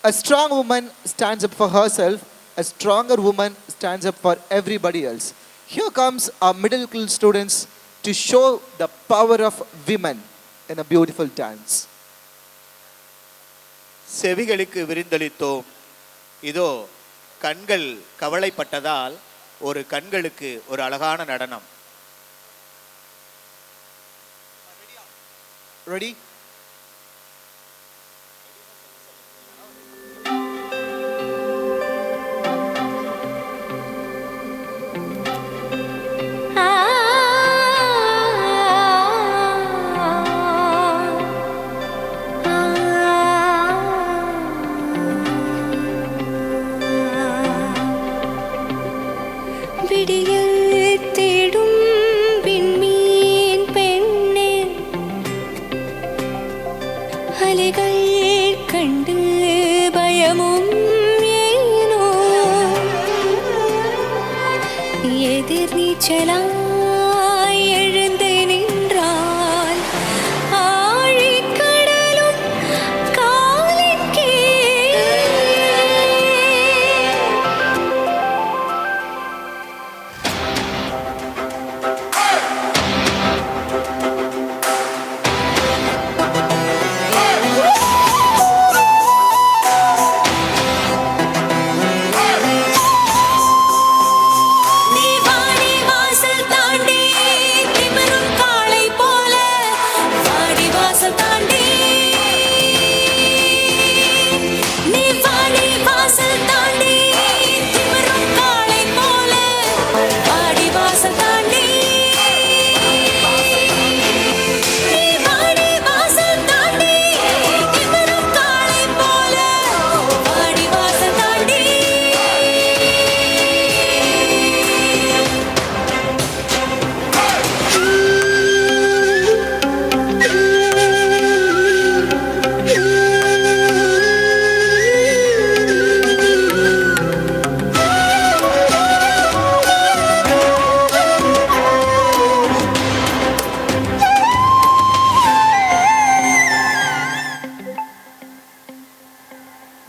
A strong woman stands up for herself. A stronger woman stands up for everybody else. Here comes our middle school students to show the power of women in a beautiful dance. செவிகளுக்கு விருந்தளித்தோம். இதோ கண்கள் கவலைப்பட்டதால் ஒரு கண்களுக்கு ஒரு அழகான நடனம். Ready?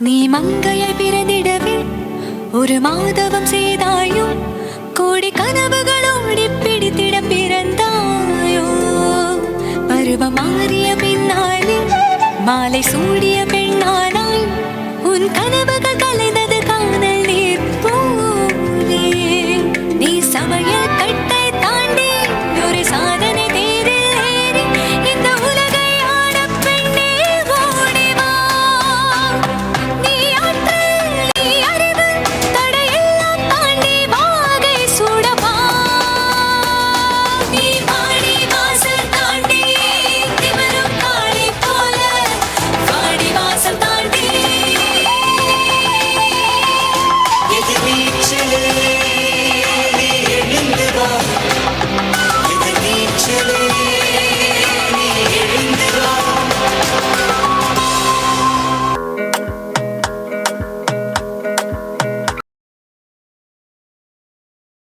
நீ மங்கையை பிறந்திடவே ஒரு மாதவம் செய்தாயோ, கோடி கனவுகளோடி பிடித்திட பிறந்தாயோ. பருவம் மாறிய பின்னாலே மாலை சூடிய பெண்ணானாய், உன் கனவுகள் கலைந்தது காணல் நீர் போலே. நீ சமையல் கட்டை தாண்டி ஒரு சாதனை தேரில் ஏறி இந்த உலகை ஆட பெண்ணே ஓடிவா. நீ ஆற்றல், நீ அறிவு, தடையெல்லாம் தாண்டி வாகை சூடவா. நீ வா